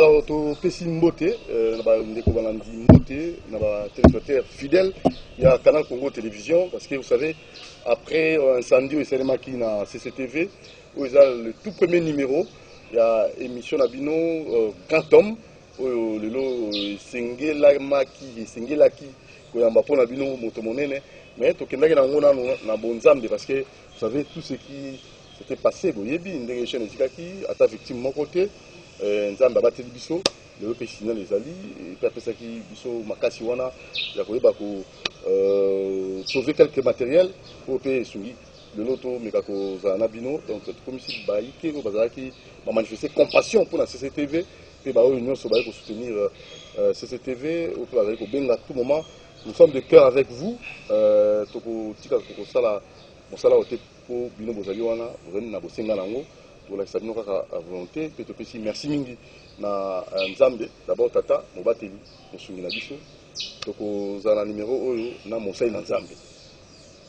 Alors, tu fais une beauté, téléspectateurs fidèles, il y a Canal Congo Télévision, parce que vous savez, après incendie au cinéma qui na CCTV, où il y a le tout premier numéro, il y a émission Nabino Grand Homme, où le Sengelaki, où il y a Mbapo Nabino Motomonene, mais tu as na bonzambe parce que vous savez tout ce qui s'était passé, vous voyez bien, une chaîne qui a victime de mon côté. Nzamba bateli biso le pesina les ali et puis après ça qui biso makasi wana ya koyeba ko sauver quelques matériels pour payer souki le loto mekako za nabino donc comme si baïke au bazaki va manifester compassion pour la CCTV et ba union so ba ko soutenir CCTV au peut avec benga à tout moment nous sommes de cœur avec vous toko tika ko sala mosala ote ko bino bozali wana bozali na bosenga nango pour la volonté, merci mingi na Nzambe, d'abord tata, mobateli, mosungi na biso, toko zana numéro oyo na Monsei na Nzambe.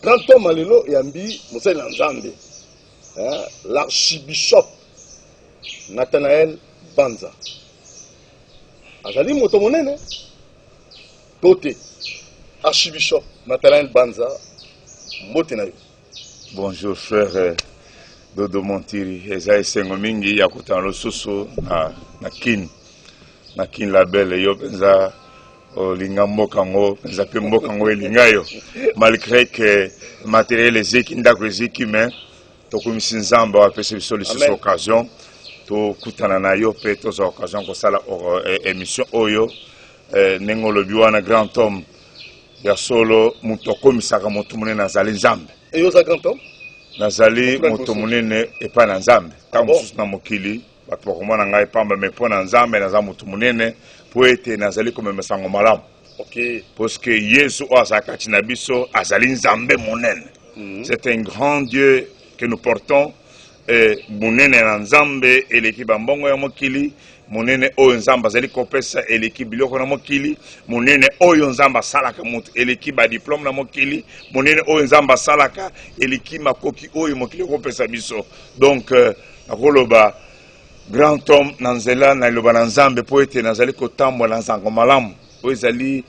Grand homme alelo yambi Monsei na Nzambe, l'archibishop Nathanael Banza. Azali moto monene, tote, archibishop Nathanael Banza, mbote na yo. Bonjour frère. Dodo Montiri, eza esengo mingi ya kutana losusu na kin label yo penza olinga mboka ngo penza pe mboka ngo elinga yo malgré que matériel eziki ndako eziki mais tokomisi nzamba wa pese biso lisusu occasion to kutana na yo pe toza occasion ko sala émission oyo nengo lobi wana grand homme ya solo muto komisaka motu munene azali nzambe eyo za grand homme nazali moto munene epa na nzambe tango mosusu na mokili bato bakomona ngai pamba me mpo na nzambe naza moto munene po ete nazali komemesa sango malamu parce que yesu oyo azalaka kati na biso azali nzambe monene. C'est un grand Dieu que nous portons munene na nzambe eleki bambongo ya mokili monene oyo nzamba azali kopesa eleki biloko na mokili monene oyo nzamba salaka mutu eleki ba diplôme na mokili monene oyo nzamba salaka eleki makoki oyo mokili kopesa biso donc nakoloba grand homme na nzela na loba na nzambe po ete nazali kotambola nzango malamu oyo ezali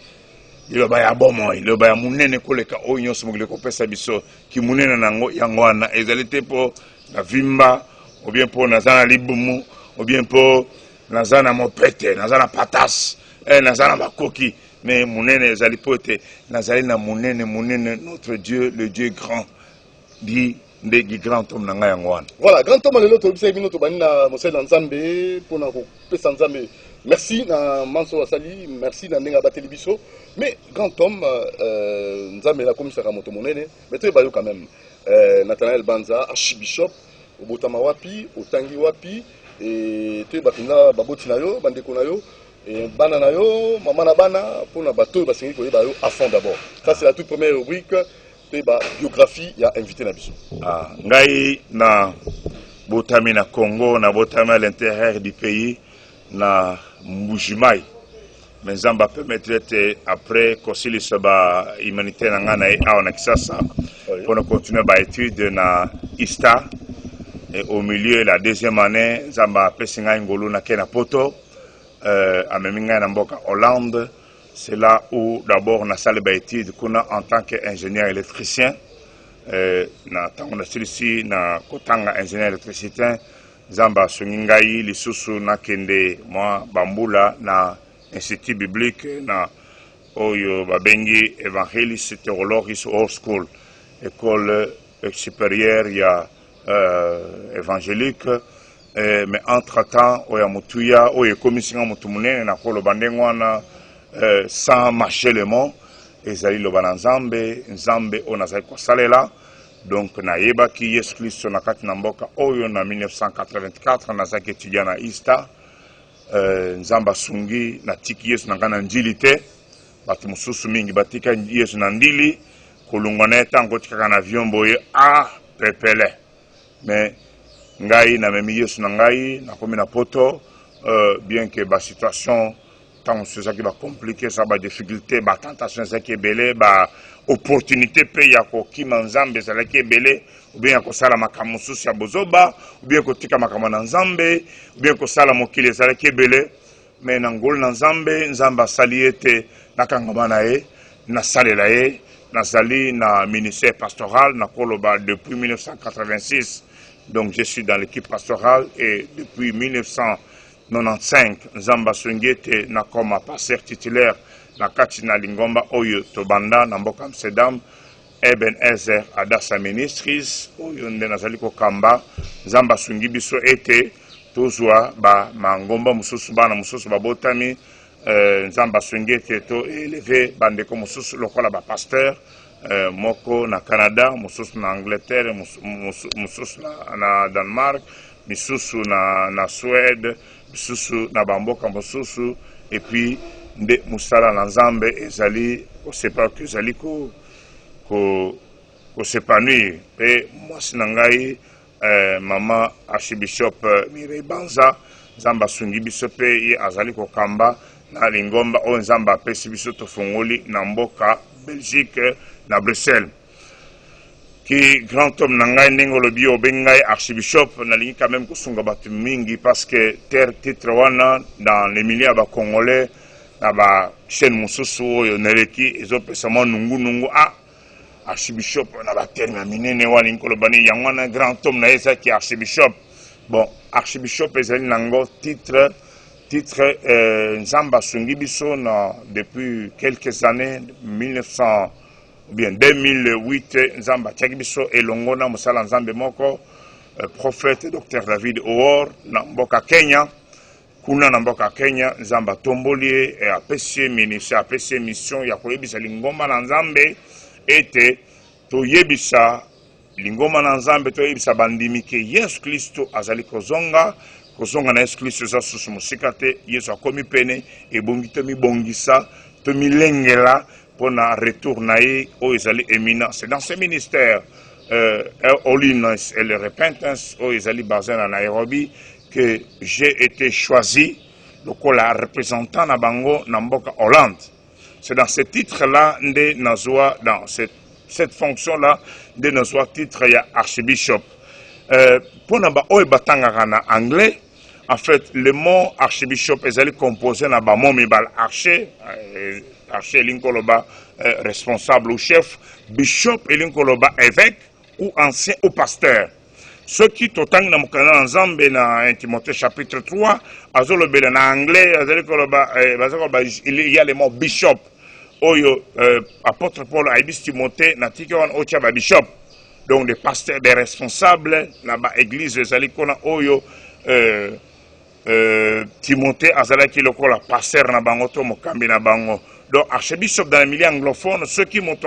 liloba ya bomoi liloba ya monene koleka oyo nyonso mokili kopesa biso ki monene nango yango wana ezali te po na vimba ou bien po naza na libumu ou bien po nazana mopete, nazana patas, nazana makoki, mais monene ezali pote, nazali na monene notre Dieu, le Dieu grand, dit des grand homme nanga yangwan. Voilà, grand homme lelo to bisa bino to bani na Monsei na Nzambe pour na ko pesa Nzambe. Merci na Manso Asali, merci na ndenga bateli biso, mais grand homme Nzambe la komisaka moto monene, mais to bayo quand même. Nathanael Banza, archibishop, obotama wapi, otangi wapi. Et tu es baboti na yo, bandeko na yo, et bana na yo, maman na bana, pour na bateau, basengi ko yeba yo à fond d'abord. Ça c'est la toute première rubrique, tu biographie, il y a invité na biso. Ngai na botami na Congo, na botami à l'intérieur du pays, na Mbujimai. Mais Zamba permettre après kosili soba humanitaire na ngana e awa na Kisasa pour continuer ba étude na ISTA. Et au milieu, la deuxième année, Zamba Pessinga Ngolo na Kena Poto, à Meminga Namboka Hollande. C'est là où d'abord on a salle d'études en tant qu'ingénieur électricien. Na tango ici na kotanga ingénieur électricien, Zamba Sungingai, Lisusu na Kende, moi Bambula na Institut biblique na Oyo Babengi Evangelist Theologis Old School, école supérieure, il y a évangélique, mais entre-temps, il y a Moutuya, il y a commission Moutumune, na kolo bandengwana sans marcher le mot, et zali lo banzambe, nzambe on a zali ko salela, donc na yeba ki Yesu Kristo na kati na mboka oyo na 1984 na zaki étudiant na ISTA, nzamba sungi na tiki Yesu na kana njili te, batu mususu mingi batika Yesu na ndili, kolungwana tango tika na vyombo ye pepele. Mais ngai na memi Yesu na ngai na komi na poto bien que ba situation tant ce qui va compliquer ça ba difficulté ba tentation ça qui est belé ba opportunité pe ya ko kima nzambe ça qui est belé ou bien ko sala makamususu ya bozoba ou bien ko tika makamana nzambe ou bien ko sala mokili ça qui est belé mais na ngol na nzambe nzamba sali ete nakangama na ye nasalela ye nazali na ministère pastoral na koloba depuis 1986. Donc je suis dans l'équipe pastorale et depuis 1995 nzamba swingete na koma pasteur titulaire na kati na lingomba oyo tobanda na mboka Amsterdam. Eben Ezer Adassa Ministries oyo nde nazali kokamba nzamba swingi biso ete tozwa ba mangomba mususu bana mususu babotami nzamba swingi ete to élevé bandeko mususu lokola ba pasteur moko na Canada, mususu na Angleterre, mususu na Danemark, misusu na Suède, misusu na bamboka mususu, et puis nde musala na nzambe ezali osepa que ezali ko s'épanouir. Et moi si nangai mama archibishop Mireille Banza nzamba sungi biso pe ye azali ko kamba na lingomba o nzamba pesi biso to fongoli na mboka Belgique na Bruxelles. Qui grand homme nangai nengolo bio bengai archibishop na lingi quand même ko sunga batu mingi parce que terre titre wana dans les milieux ba congolais na ba chaîne mususu oyo neleki ezopesa mo nungu archibishop na ba terme minene wali nkolobani yangwana grand homme na esa ki archibishop. Bon, archibishop ezali nango titre nzamba sungi biso na depuis quelques années 2008 nzamba tiaki biso elongo na musala nzambe moko prophète Dr David Oor na mboka Kenya. Kuna na mboka Kenya nzamba tomboli e apesi ministère apesi mission ya koyebisa lingomba na nzambe ete toyebisa lingomba na nzambe toyebisa bandimi ke Yesu Kristo azali kozonga na Yesu Kristo za susu musika te Yesu akomi pene ebongi to mibongisa to milengela pona retour na ye o ezali éminent. C'est dans ce ministère Holiness et le Repentance o ezali basé na Nairobi que j'ai été choisi comme représentant na bango na mboka Hollande. C'est dans ce titre-là, dans cette fonction-là, de nos titre il y a archbishop. Pour na ba oy batanga na anglais, en fait le mot archbishop est composé na ba mot mibal archer linkoloba responsable ou chef, bishop linkoloba évêque ou ancien ou pasteur. Ce qui totang na mukana nzambe na Timothée chapitre 3 azolobela na anglais il y a le mot bishop oyo apôtre Paul a dit Timothée na tikawan ocha ba bishop, donc des pasteurs, des responsables na ba église ezali kona oyo Timothée azalaki lokola pasteur na bango to mokambi na bango. Donc archbishop dans les milieux anglophones, ceux qui m'ont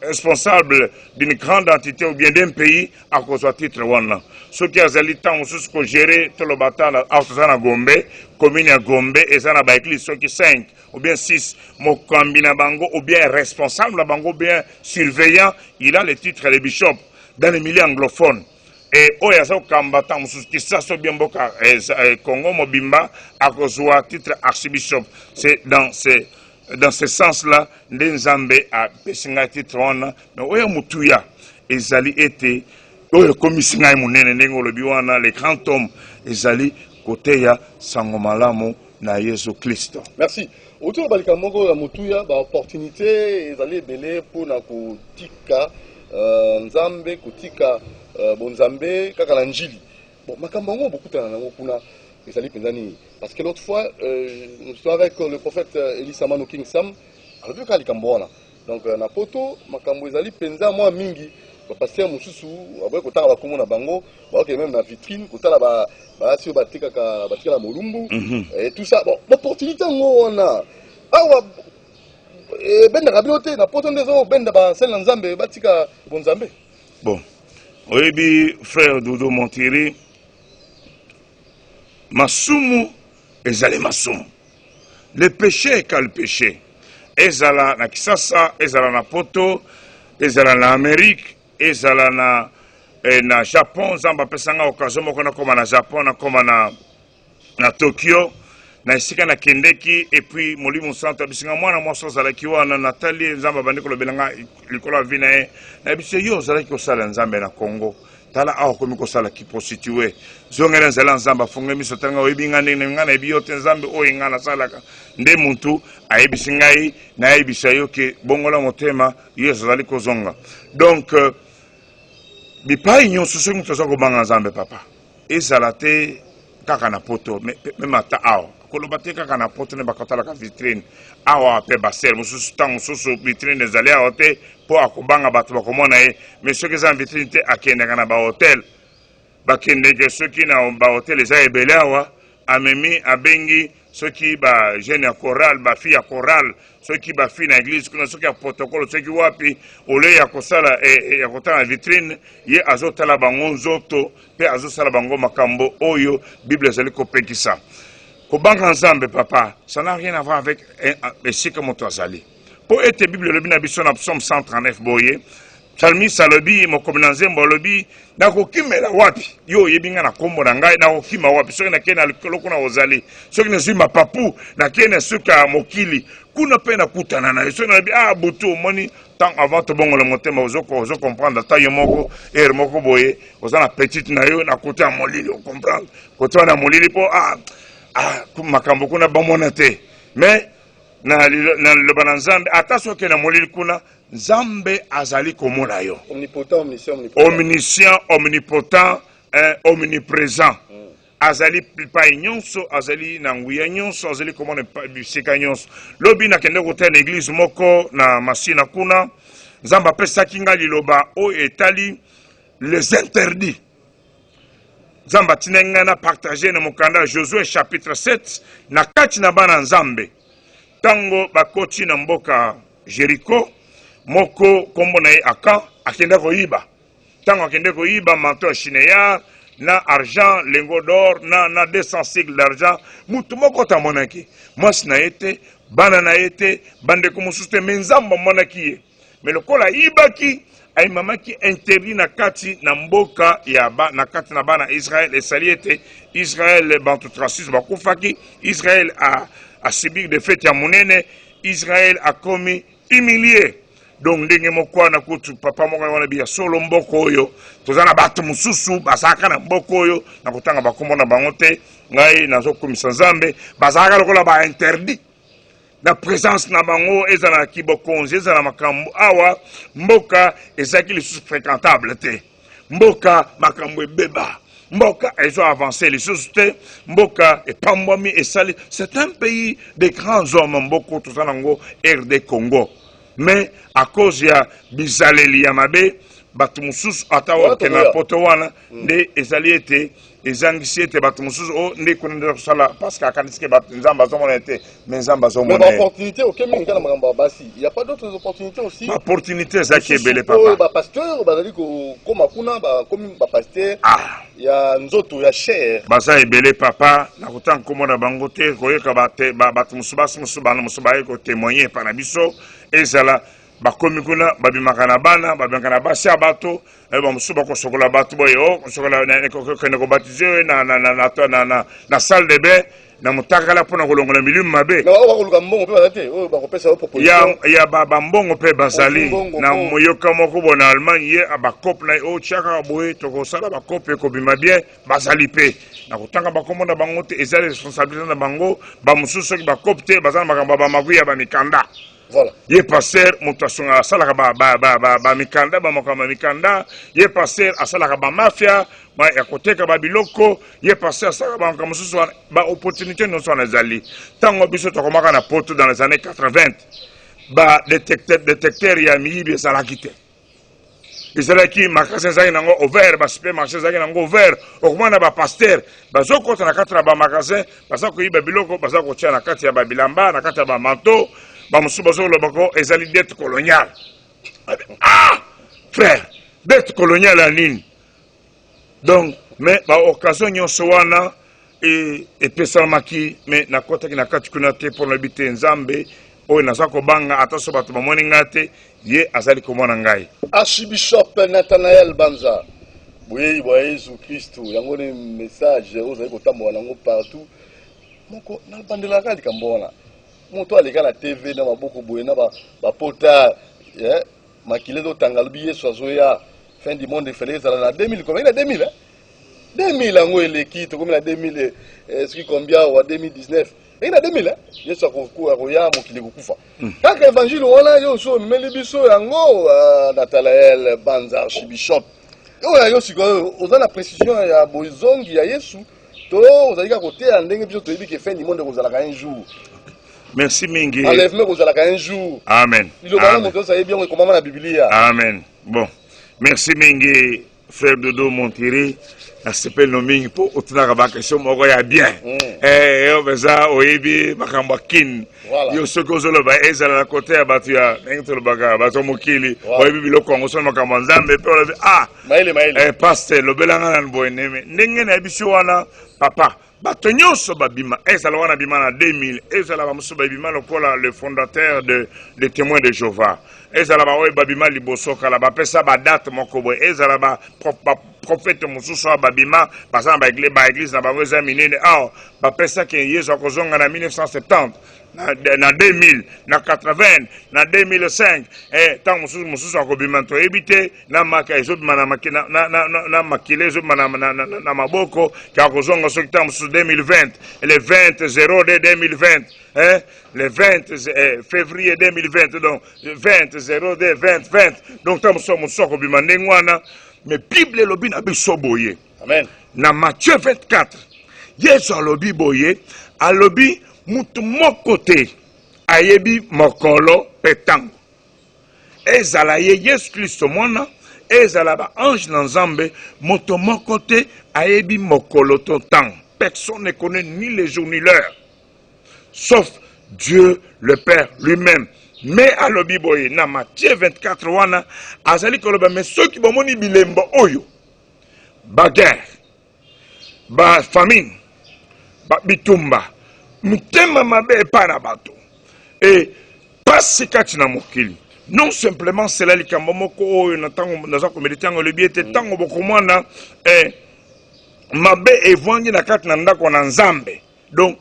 responsables d'une grande entité ou bien d'un pays à cause de titre one. Ceux qui ont géré tout le bâtiment à Gombe, commune à Gombe, et ça n'a pas écrit ceux qui 5 ou bien 6, mokambi na bango ou bien responsable na bango ou bien surveillant, il a le titre de bishop dans les milieux anglophones. Et oyazo kambata musuki saso bien boka Congo mobimba à cause de titre archbishop. C'est dans ce sens-là, Nzambe a pesinga titre wana, mais oya mutuya ezali ete oya komisinga munene ndenge lobi wana le grand homme ezali côté ya sango malamu na Yesu Kristo. Merci. Autour balika moko ya mutuya ba opportunité ezali belé pour na kotika Nzambe kotika bonzambe kaka na njili. Bon makambo ngo bokutana nango kuna parce que l'autre fois, nous sommes avec le prophète Elisama no King Sam, alors que Kambona. Donc, na poto, makambo ezali penza moi mingi, pasteur mususu, après kota la komona bango, ba ok même na vitrine, kota la ba si batika la molumbu et tout ça. Bon, opportunité ngo ona. Awa benda rabiote na poto ndezo benda ba sel nzambe batika bonzambe. Bon. Oyebi frère Dodo Montiri masumu ezali masumu. Le péché est qu'à le péché. Ezala na Kisasa, ezala na Poto, ezala na Amérique, ezala na Japon, zamba pesanga occasion moko na koma na Japon, na koma na Tokyo, na isika na Kendeki, et puis Molimo Santa bisinga mwana mwaso zalaki wana Nathalie nzamba bandeko lobelanga likola vina na biso yo zalaki kosala nzambe na Congo. tala awa komi kosala ki prostitué zongela nzela nzamba funga miso tanga oyebinga ndenge ngana ebiyote nzambe oyo ngana salaka nde muntu ayebisi ngai na yebisa yo ke bongola motema yesu azali kozonga donc bipai nyonso soki moto aza kobanga nzambe papa ezala te kaka na poto meme ata awa koloba te kaka na poto ne bakatalaka vitrine awa mpe basere mosusu ntango mosusu vitrine ezali awa te mpo akobanga bato bakomona ye mais soki eza na vitrine te akendeka na bahotel bakendeke soki na bahotel eza ebele awa amemi abengi soki bajeune ya chorale bafille ya chorale soki bafille na église kuna soki ya protocole soki wapi ole ya kosala ya kotala na vitrine ye azotala bango nzoto mpe azosala bango makambo oyo bible ezali kopekisa kobanga nzambe papa ça n'a rien à voir avec esika moto azali po ete bible elobi na biso na psaume 139 boye psalmiste alobi mokomi na nzembo alobi nakokimela wapi yo oyebi nga na kombo na ngai nakokima wapi soki nakei na likolo kuna ozali soki nazwi mapapu nakei na suka ya mokili kuna mpe nakutana na yo soki nalobi butu omoni ntango avant tobongola motema ozokomprendre ata yo moko ere moko boye oza na petite na yo na kote ya molili okomprendre kote wana ya molili mpo makambo kuna bamona te mais na liloba na nzambe ata soki na molili kuna nzambe azali komona yo omniscient omnipotent omniprésent azali pai nyonso azali na nguya nyonso azali komona bisika nyonso lobi nakende kotala na église moko na masina kuna nzambe apesaki nga liloba oyo etali les interdits nzambe atina ngai na partage na mokanda Josué chapitre 7 na kati na bana nzambe tango bakoti na mboka Jericho moko kombo na ye Akan akende koyiba tango akende koyiba manteau ya Shinear na argent lingot d'or na 200 cycles d'argent mutu moko tamonaki mwasi na ye te bana na ye te bandeko mosusu te me nzambe amonaki ye me lokola ayibaki ayimamaki interdit na kati na mboka ya na kati na bana Israël esali ete Israël bantu 36 bakufaki Israël a subi de fête ya monene Israël a commis humilié donc ndenge moko na kutu papa moko wana biya solo mboko oyo tozana bato mususu basaka na mboko oyo na kutanga bakombo na bango te ngai nazokomisa nzambe bazaka lokola ba interdit na présence na bango ezala kibokonzi ezala makambo awa mboka ezaki lisusu fréquentable te mboka makambo ebeba mboka ezo avancé lisusu te mboka epambwami esali c'est un pays de grands hommes mboko tozana ngo RD Congo mais à cause ya bizaleli ya mabe bato mususu ata wakena poto wana nde ezali ete ezangisi ete bato mususu nde kuna kosala parce que akanisi bato nzamba azomona ete mais nzamba azomona mais opportunité ok mais ngana makambo basi il y a pas d'autres opportunités aussi opportunité za ki ebele papa ba pasteur bazali ko koma kuna ba comme ba pasteur ya nzoto ya cher baza ebele papa na kotanga komona bango te koyeka bato mususu bana mususu baye ko témoigner par na biso ezala bakomi kuna babimaka na bana babimaka na basi ya bato bamosusu bakosokola bato boye kosokola kende kobatize na salle de bain na motakala mpona kolongola milimu mabe ya bambongo mpe bazali na moyoka moko bo na Allemagne ye bakope na ye otiaka boye tokosala bakope ekobima bien bazali mpe na kotanga bakombo na bango te eza responsabilité na bango bamosusu soki bakope te baza na makambo ya bamagwi ya bamikanda voilà ye passer moto asalaka bamikanda bamakambo ya mikanda ye passer asalaka bamafia ya koteka babiloko ye passer asalaka bamakambo mosusu wana baopportunité nyonso wana ezali ntango biso tokomaka na poto dans les années 80 badétecteur ya miyibi ezalaki te ezalaki magasin ezalaki nango ouvert basupermarché ezalaki nango ouvert okomana bapaster bazokota na kati na bamagasin baza koyiba biloko baza kotia na kati ya babilamba na kati ya bamanteau bamosusu bazoloba ko ezali dette coloniale frère dette coloniale ya nini donc mais baoccasion nyonso wana epesalamaki mais nakotaki na kati kuna te mpo nayebi te nzambe oyo naza kobanga ata so bato bamoni ngai te ye azali komona ngai archibishop Nathanael Banza boyeyi bwa Yesu Kristu yango ni message ozali kotambola nango partout moko nabandelaka likambo wana moto aleka na TV na maboko boye na bapota makile ezotanga lobi Yesu azoya fin du monde fallait ça en 2000 combien il a 2000 hein 2000 en les quitte comme il a 2000 est-ce qu'il combien ou 2019 il a 2000 hein il ça ko roya mo kile kufa quand évangile wala yo so meli biso yango Nathanaël Banza Archbishop yo siko oza na précision ya bozongi ya Yesu to ozalika côté ya ndenge biso to yebi que fin du monde kozalaka un jour. Merci mingi. Enlèvement kozalaka un jour. Amen. Amen. Bon. Merci mingi frère Dodo Montiri. Na s'appelle no mingi po otuna ba question moko ya bien. Yo beza oyebi makambo kin. Yo soko zolo ba ezala na côté ya batu ya ngitolo baka bato mokili. Oyebi biloko ngo so makambo nzambe pe oyebi maile. Pasteur lobelanga na boyeneme. Ndenge na biso wana papa bato nyonso babima ezala wana bima na 2000 ezala ba muso babima lokola le fondateur de témoins de Jéhovah ezala ba oye babima liboso kala ba pesa ba date moko boy ezala ba prophète mususu babima pasana ba église na bango eza minene ba pesa ke Yesu akozonga na 1970 na 2000 na 80 na 2005 tant mususu akobima to ebite na maka ezobima na makile ezobima na maboko ka kozonga soki tant mususu 2020 le 20 de 2020 le 20 février 2020 donc 20 de 2020 donc tant mususu akobima ndengwana mais Bible lobi na biso boye amen na Matthieu 24 Yesu alobi boye alobi mutu mokote ayebi mokolo petango ezala ye Yesu Kristo mwana ezala ba ange na Nzambe mutu mokote ayebi mokolo to temps personne ne connaît ni les jours ni l'heure sauf Dieu le Père lui-même mais alobi boye na Matthieu 24 wana azali koloba mais soki bomoni bilembo oyo ba guerre ba famine ba bitumba mutema mabe para bato et pasi kati na mokili non simplement cela likambo moko oyo na tango naza ko méditer ngo lebi ete tango bokomwana mabe evwangi na kati na ndako na Nzambe donc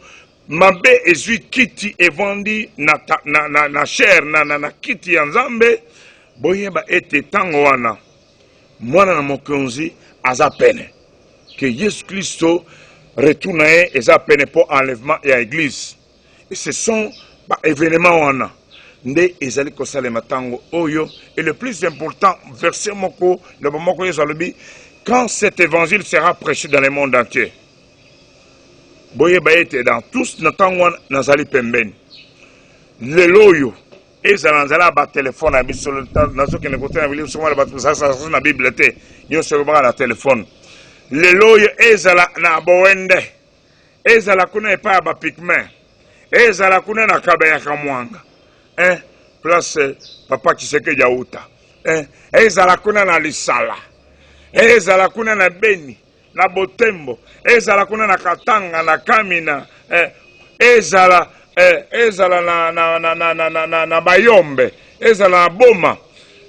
mabe ezwi kiti evandi na chair na kiti ya Nzambe boyeba ete tango wana mwana na mokonzi aza pene que Yesu Kristo retourne et à peine pour enlèvement et à l'église. Et ce sont événements wana. Nde ezali kosale matango oyo et le plus important verset moko le moko yezalobi quand cet évangile sera prêché dans le monde entier. Boye baete dans tous natango nazali pembeni. Leloyo ezala nzala ba téléphone à biso nazo ke nekote na biso mala ba ça na Bible te. Yo se ba na téléphone. Leloyo ezala na bowende ezala kuna epa ba pigment ezala kuna na kabaya kamwanga place papa Kiseke Jauta ezala kuna na Lisala ezala kuna na Beni na Botembo ezala kuna na Katanga na Kamina ezala na Bayombe ezala na Boma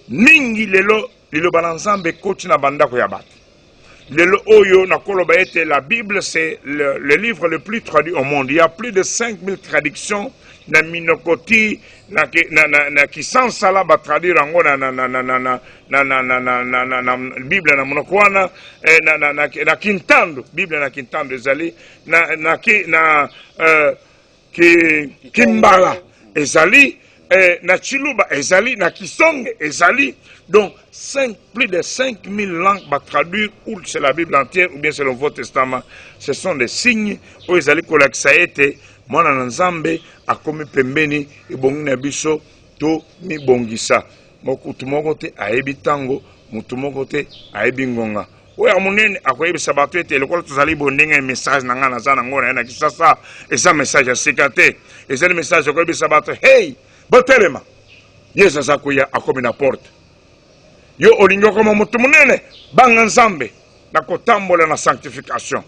mingi lelo bana Nzambe koti na bandako ya bato. Le Oyo Nakoloba était la Bible, c'est le livre le plus traduit au monde. Il y a plus de 5000 traductions na minokoti na qui sans sala ba traduire en na Bible na monokwana na Kintando Bible na Kintando ezali na Kimbala ezali na Chiluba ezali na Kisonge ezali donc plus de 5000 langues traduire ou c'est la Bible entière ou bien c'est le Nouveau Testament. Ce sont des signes où ezali kolakisa ete mwana na Nzambe akomi pembeni ebongi na biso to mibongisa mokutu moko te ayebi tango mutu moko te ayebi ngonga oyo amunene akoyebisa bato ete lokola tozali bondenge message na nga naza nango na kisasa eza message ya sika te ezali message akoyebisa bato hey botelema Yesu aza koya akomi na porte yo olingi okoma mutu munene banga Nzambe na kotambola na sanctification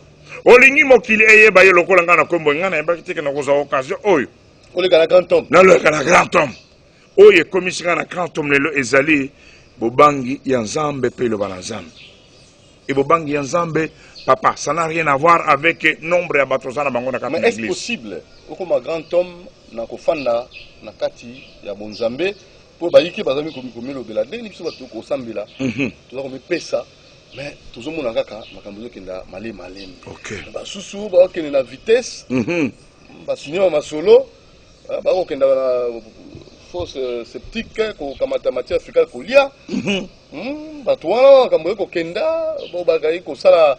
olingi mokili eyeba ye lokola nga na kombo nga na yebaki teke na kozwa occasion oyo oleka na grand homme naleka na grand homme oyo ekomisika na grand homme lelo ezali bobangi ya Nzambe mpe eloba na Nzambe et bobangi ya Nzambe papa ça n'a rien à voir avec nombre ya bato zana bango na kati mais est-ce possible okoma grand homme na kofanda na kati ya bonzambe pour baïki bazami komi lobela ndenge biso bato ko sambela toza komi pesa mais toujours mon kaka makambo kenda malé OK ba susu ba okende na vitesse ba sinyo masolo ba okenda na fausse sceptique ko kamata matière africaine ko lia ba toana makambo ko kenda bo bagai ko sala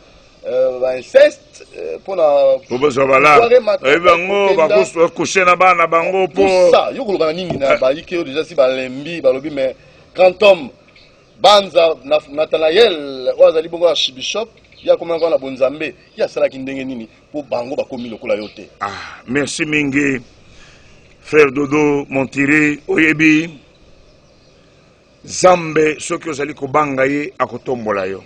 ba inceste pona bozo bala bango ba coucher na bana bango po ça yo ko bana nini na ba yike déjà si ba lembi ba lobi mais quand homme Banza Nathanael wazali bongo na Bishop ya komanga na bonzambe ya sala kindenge nini po bango bakomi lokola yote. Ah merci mingi frère Dodo Montiri oyebi Zambe soki ozali kobanga ye akotombola yo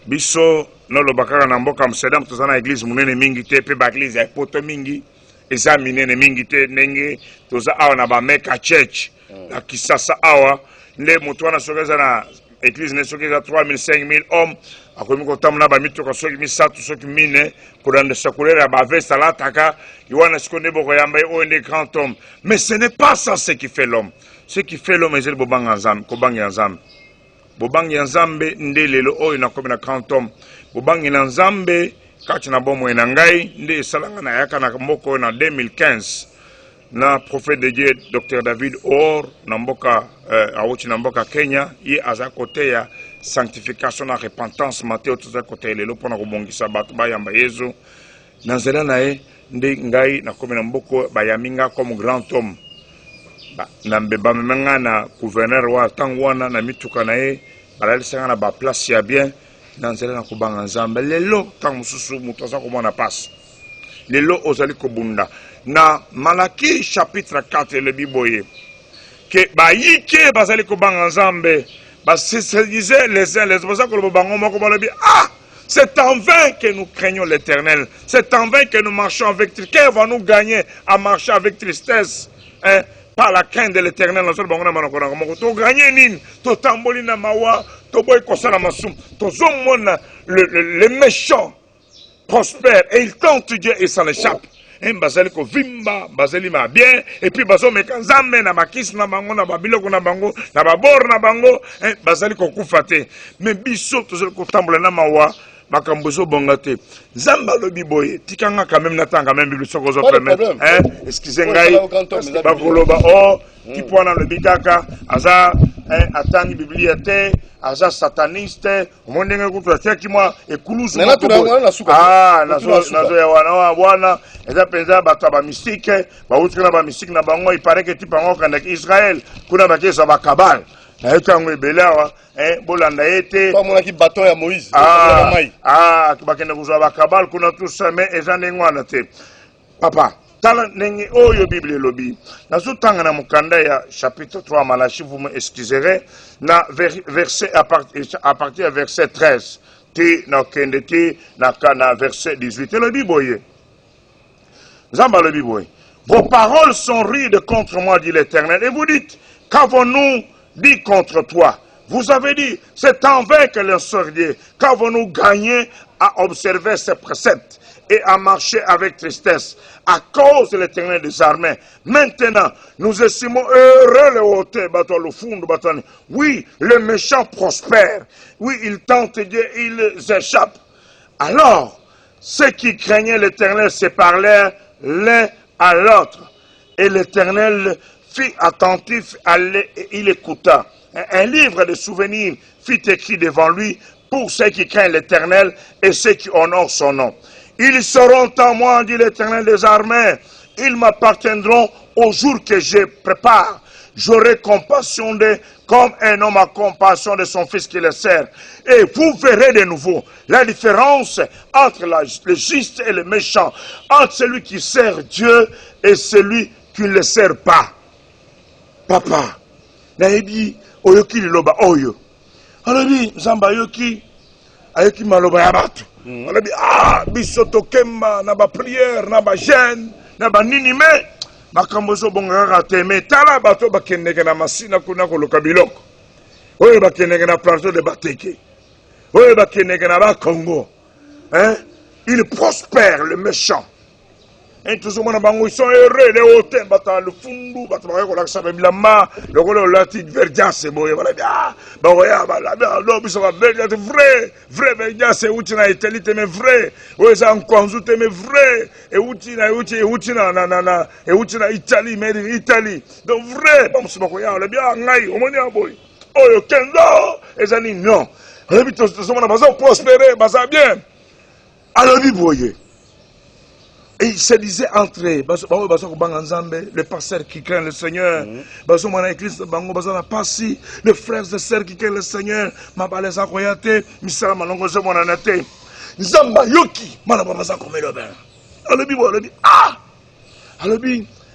biso nolobakaka na mboka Amsterdam tozana église munene mingi te pe ba église ya poto mingi eza minene mingi te ndenge toza awa na ba Mecca Church na Kisasa awa nde moto wana soki eza na église ne soki eza 3000 5000 hommes akomi kotambola ba mituka soki misatu soki mine kolanda couleur ya baveste alataka wana siko nde bokoyamba ye oyo nde grand homme mais ce n'est pas ça ce qui fait l'homme. Ce qui fait l'homme ezali bobanga nzambe kobanga nzambe bobangi ya nzambe nde lelo oyo nakomi na grand homme bobangi na nzambe kati na bomoi na ngai nde esalanga na yaka na mboka oyo na 2015 na prophète de Dieu Dr David Or na mboka awuti na mboka Kenya ye aza kote ya sanctification na repentance Matteo toza kote lelo pona kobongisa bato bayamba Yesu na nzela na ye nde ngai nakomi na mboka bayaminga comme grand homme na mbeba menga na gouverneur wa tango wana na mituka na ye balalisanga na ba place ya bien na nzela na kobanga nzambe lelo tango mususu muto aza komona passe lelo ozali kobunda na Malaki chapitre 4 le biboye que bayike bazali kobanga nzambe se disaient les uns les autres ko bango moko balobi ah c'est en vain que nous craignons l'Éternel, c'est en vain que nous marchons avec tristesse. Qu'est-ce va nous gagner à marcher avec tristesse, hein? Par la crainte de l'Éternel, nous allons gagner. Tu gagnes nini, tu tamboli na mawa, tu boy kosala masum, tu zomona le méchant prospère et il tente Dieu et s'en échappe. Bazali ko vimba, bazali ma bien, et puis bazo mekanzame na makis na bango na babiloko na bango, na babor na bango, bazali ko kufate. Mais biso to zali ko tambola na mawa. Makambozo bongate Zamba lobi boye tikanga quand même natanga même bible soko zo permettre hein excusez ngai bakoloba oh qui pona le bikaka aza atangi biblia te aza sataniste mondenge kutu ataki moi ekuluzu ah nazo ya wana bwana eza penza bato ba mystique ba utkana ba mystique na bango il paraît que tipango kanda Israël kuna bakesa ba kabal na etango ebelawa bolanda ete pas monaki bâton ya Moïse bakende kuzwa bakabal kuna tout ça mais eza ndengwana te papa tala ndenge oyo bible lobi nazotanga na mukanda ya chapitre 3 Malachi vous me excuserez na verset à partir de verset 13 ti na kende ti na verset 18 le biboye Zamba le biboye vos paroles sont rudes contre moi dit l'Éternel et vous dites qu'avons-nous dit contre toi? Vous avez dit, c'est en vain que les sordiers, qu'avons-nous gagné à observer ces préceptes et à marcher avec tristesse à cause de l'Éternel des armées. Maintenant, nous estimons heureux le hôtel, le fond, oui, le méchant prospère. Oui, il tente Dieu, ils échappent. Alors, ceux qui craignaient l'Éternel se parlèrent l'un à l'autre. Et l'Éternel fit attentif à et il écouta. Un livre de souvenirs fut écrit devant lui pour ceux qui craignent l'Éternel et ceux qui honorent son nom. Ils seront à moi, dit l'Éternel des armées. Ils m'appartiendront au jour que je prépare. J'aurai compassion d'eux comme un homme a compassion de son fils qui le sert. Et vous verrez de nouveau la différence entre le juste et le méchant, entre celui qui sert Dieu et celui qui ne le sert pas. Papa, naebi oyoki liloba oyo. Alobi Zamba yoki ayoki maloba ya bato. Alobi biso tokemba na ba prière na ba jeûne na ba nini me makambo zo bongaka te me tala bato bakendeke na masina kuna koluka biloko. Oyo bakendeke na plateau de Bateke. Oyo bakendeke na ba Congo. Hein? Il prospère le méchant. Et tout le monde, ils sont heureux, les hôtels, le fundu, le verdience, c'est bon, vrai, vrai, verdience, c'est où tu as été, mais vrai, où ils ont consulté, mais vrai, et où tu as Italie, mais Italie, donc vrai, bon, c'est bon, le bien, au moins, boy, oh, Kendo, et ça dit non, les habitants de ce monde, ils ont prospéré, ça bien, alors, vous voyez. Et il se disait entre eux, les pasteurs qui craignent le Seigneur, les frères et sœurs qui craignent le Seigneur,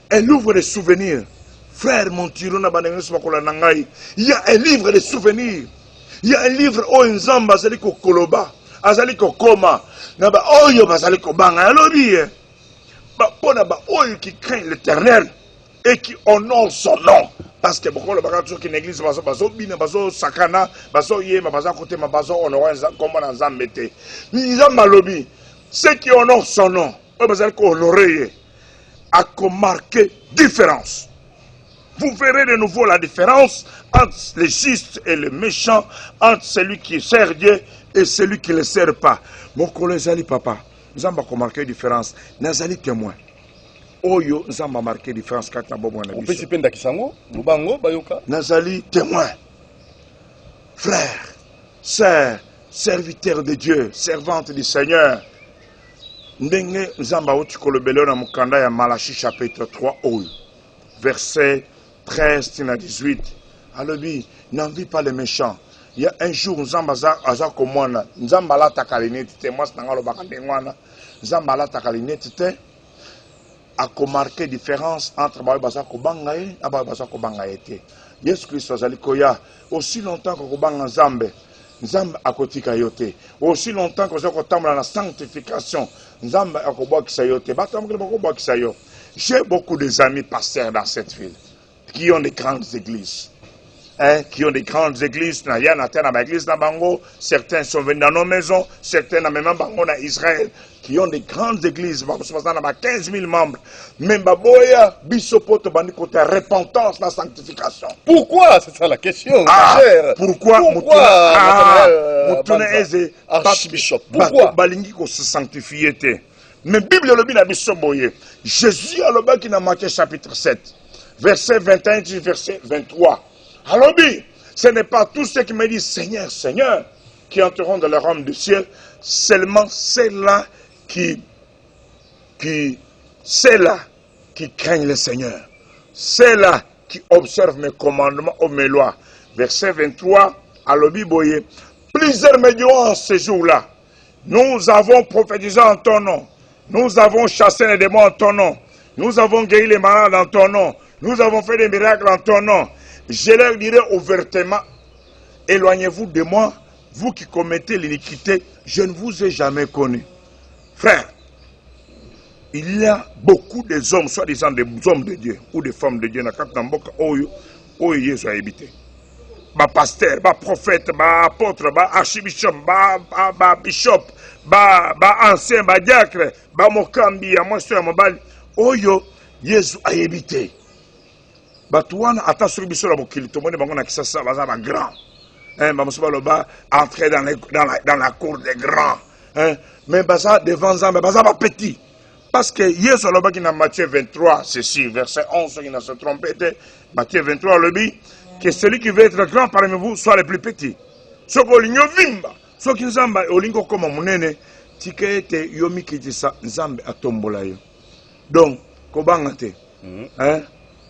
elle ouvre des souvenirs. Frère, mon tirou, il y a un livre de souvenirs. Il y a un livre où Nzamba azali ko koloba, azali ko koma, naba oyo bazali ko banga alobi. Qui craint l'Éternel et qui honore son nom. Parce que beaucoup de gens qui n'église pas, baso sakana, baso yema, baso côté ma baso honorer comme on a mette. Ils ont malobi. Ceux qui honorent son nom, eux baso honorer a marqué différence. Vous verrez de nouveau la différence entre les justes et les méchants, entre celui qui sert Dieu et celui qui ne le sert pas. Mon collègue papa. Nous avons marqué la différence. Nous avons témoin. Oyo, nous avons marqué la différence. On peut s'y prendre Kisango, Lubango, Bayoka. Nous avons témoin. Frères, sœurs, serviteurs de Dieu, servantes du Seigneur. Nous avons dans Malachie chapitre 3, verset 13 à 18. Alors, n'envie pas les méchants. Il y a un jour, nous avons Komona, nous avons la takalinete, moi, c'est dans le bakandengwana, nous avons la takalinete, a marqué différence entre Baza Kobangaye et Baza Kobangaye. Jésus Christ a dit aussi longtemps que Kobanga Nzambe, Nzambe a kotika yote. Aussi longtemps que vous avez la sanctification, Nzambe a koboki yote. J'ai beaucoup d'amis pasteurs dans cette ville qui ont des grandes églises. Qui ont des grandes églises, certains sont venus dans nos maisons, certains dans même bango dans Israël, qui ont des grandes églises, 15 000 membres. Même Baboya, Bisopoto, côté repentance, la sanctification. Pourquoi? C'est ça la question. Pourquoi Archbishop. Pourquoi Balingi ko se sanctifier. Mais Bible le bina bisoboye. Jésus a le bas qui dans Matthieu chapitre 7, verset 21 verset 23. Alors, ce n'est pas tous ceux qui me disent Seigneur, Seigneur, qui entreront dans le royaume du ciel, seulement ceux-là qui craignent le Seigneur, ceux-là qui observent mes commandements ou mes lois. Verset 23, à l'Obiboye, plusieurs me diront en ce jour-là, nous avons prophétisé en ton nom, nous avons chassé les démons en ton nom, nous avons guéri les malades en ton nom, nous avons fait des miracles en ton nom. Je leur dirai ouvertement, éloignez-vous de moi, vous qui commettez l'iniquité, je ne vous ai jamais connu. Frère, il y a beaucoup des hommes, soi-disant des hommes de Dieu, ou des femmes de Dieu, où Jésus a habité. Ba pasteur, ba prophète, ba apôtre, ba archibishop, ba bishop, ba ancien, ba diacre, ba mokambi, à moi, soeur, mobile, Oyo, Jésus a habité. Batouana ata sur biso la bokili to mone bango na kisasa baza ba grand bamoso baloba entrer dans la cour des grands mais baza devant Nzambe baza ba petit parce que Yesu aloba ki na Matthieu 23 ceci verset 11 qui n'a se trompé Matthieu 23 lobi que celui qui veut être grand parmi vous soit le plus petit soko linyo vimba soki Nzambe olingo koma munene tikete yomi kitisa Nzambe atombola yo donc kobanga te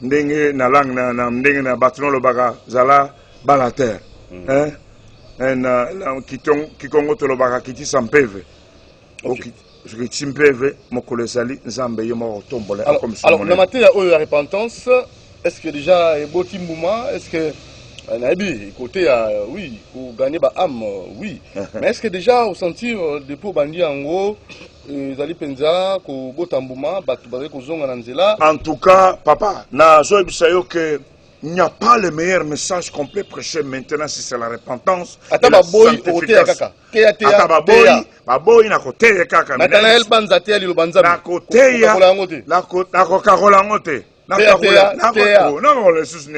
ndenge na langue na ndenge na batuno lobaka zala balater na kikongo to lobaka kiti sampeve kiti mpeve mokolo ezali Nzambe yo moko tombola comme ça. Alors na matière oyo la repentance, est-ce que déjà eboti mbuma, est-ce que Nabi, côté oui, pour gagner ba âme, oui. Mais est-ce que déjà au sentir depuis bandi en gros, zali penza ko botambuma batu bazali ko zonga na nzela? En tout cas, papa, na zo bisayo que il n'y a pas le meilleur message qu'on peut prêcher maintenant si c'est la repentance. Ata baboyi oteya kaka. Teya teya. Ata baboyi na koteya kaka. Natala el banza teya lilo banza. Na koteya. Na kokarola ngote. Na koteya.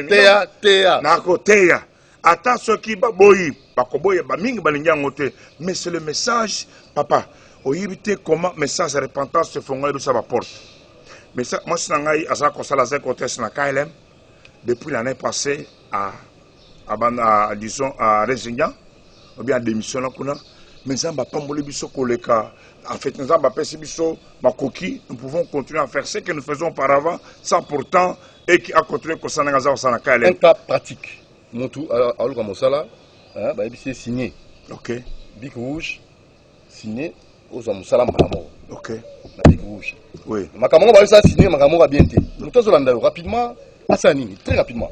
Teya teya. Na koteya. Ata soki baboyi bakoboye bamingi balingia ngote. Mais c'est le message, papa. Oyibite comment message de repentance se font de sa porte. Mais ça, moi, je suis à Salazar côté na KLM depuis l'année passée à disons à Résignan ou bien à démission là kuna. Mais ça va pas mouler biso koleka. En fait, nous avons passé biso ma coquille. Nous pouvons continuer à faire ce que nous faisons auparavant sans pourtant et qui a continué qu'on s'en a na KLM. Un cas pratique. Montou à Mosala, bah c'est signé. Ok. Bic rouge signé aux Mosala Makamo. Ok. La Bic rouge. Oui. Makamo va ça signé Makamo va bien été. Nous tous rapidement. Asani, très rapidement.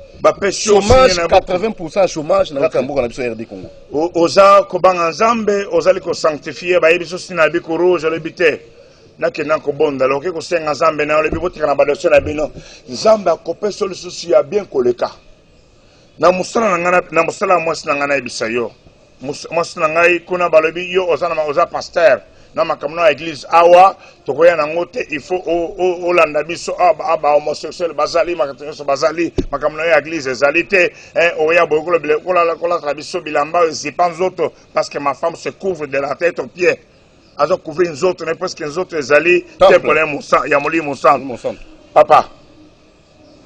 Chômage, 80% chômage dans la RD Congo. Oza kobanga nzambe ozali ko sanctifier ba yebiso sina biko rouge le bité. Na kena ko bonda loke ko senga nzambe na le bibotika na badoso na bino. Nzambe akopé sol souci ya bien koleka. Na musala ngana na musala mwasi na ngana ibisayo. Mwasi na ngai kuna balobi yo oza pasteur. Na makamno église awa tokoya na ngote il faut olanda biso aba homosexuel bazali makatenso bazali makamno ya église ezalité oya bokolo bile kola trabiso bilamba zipanzoto parce que ma femme se couvre de la tête aux pieds azo couvrir les autres ne presque les autres ezali te problème musa ya moli musa papa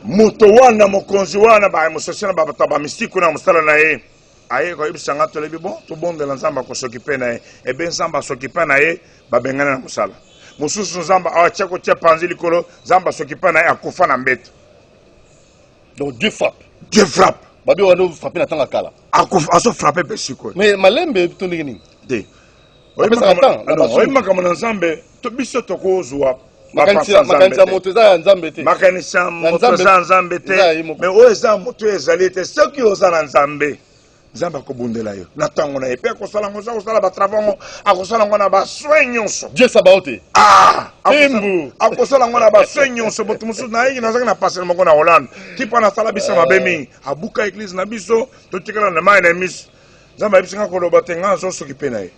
muto wana mokonzi wana ba homosexuel ba taba mystique na musala na ye aye ko ibisanga to lebi bon to bonde la nzamba ko s'occuper na e ben nzamba s'occuper na ye ba bengana na musala mususu nzamba acha ko panzi likolo nzamba s'occuper na ye akufa na mbete donc Dieu frappe babi wana frapper na tanga kala akufa aso frapper besiko mais malembe to ndini de oyi makamana nzambe to biso to ko zwa makanisa moto za nzambe te makanisa moto za nzambe te mais o eza moto ezali te soki oza na nzambe nzambe akobundela yo na ntango na ye mpe akosala ngo akosala batravago akosala ngo na baswe nyonso Dieu sabao te akosala ngo na baswe nyonso moto mosusu na yeki nazaki na pasele moko na Hollande ti mpo nasala biso mabe mingi abuka eglise na biso totikala na mai na miso nzambe ayebisinga koloba te nga azosoki mpe na ye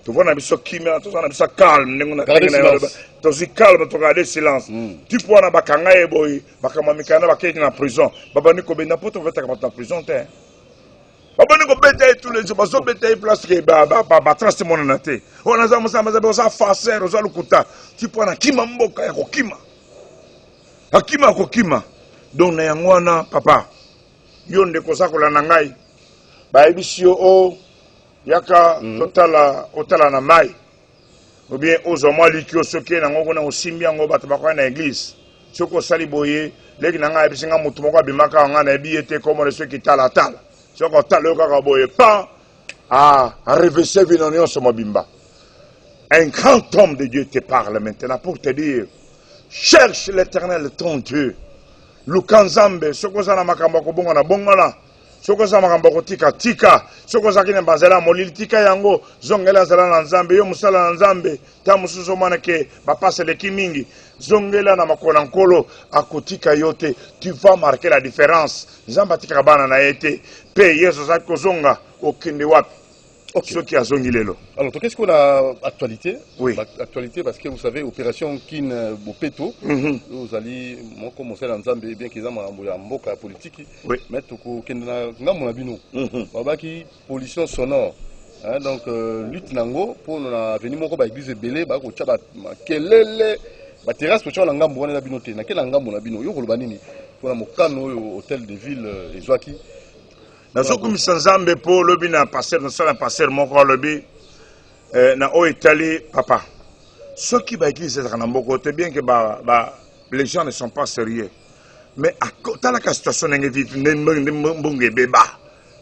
toza na biso kimia toza na biso calme ndenge na tozwi calme togarde silence ti mpo wana bakanga ye boye bakama mikanda bakeki na prison babandi kobenda mpo tovetaka bato na prison te baboni ko beta tous les jours bazo beta place que ba trace mon na te on za musamba za boza farceur oza lukuta tipo na kima mboka ya kokima akima kokima donc na yangwana papa yo ndeko sakola na ngai ba ebisio o yaka otala na mai ou bien ozo mwa likio soki na ngoko na osimbia ngo bato bakwa na église soko sali boye leki na ngai ebisinga mutu moko abimaka nga na ebiete comme le soki tala un grand homme de Dieu te parle maintenant pour te dire cherche l'Éternel ton Dieu lukanzambe sokozana makambo kobonga na bongona sokozana makambo kotika tika sokozana kine bazela molili tika yango zongela zala na nzambe yo musala na nzambe ta mususu mwana ke bapase leki mingi zongela na makona nkolo akotika yote tu vas marquer la différence nzamba tika bana na yete pe yeso za kozonga okende wapi ce qui a zongi lelo. Alors qu'est-ce qu'on a actualité? Oui. Actualité parce que vous savez opération Kin Bopeto vous allez moi commencer dans Nzambe bien qu'ils ont mboka politique mais toko kenda ngamu na bino babaki pollution sonore. Hein, donc lutte nango pour na venir moko ba église belé ba ko tchaba kelele ba terrasse ko tchaba ngambo wana na bino te na kela ngambo na bino yo ko banini pour na mokano hôtel de ville ezwaki nazokumisa nzambe po lobi na pasteur nasala pasteur moko lobi na o Italie papa soki ba église ezaka na mboko te bien que les gens ne sont pas sérieux mais talaka situation ndenge vite mbonge beba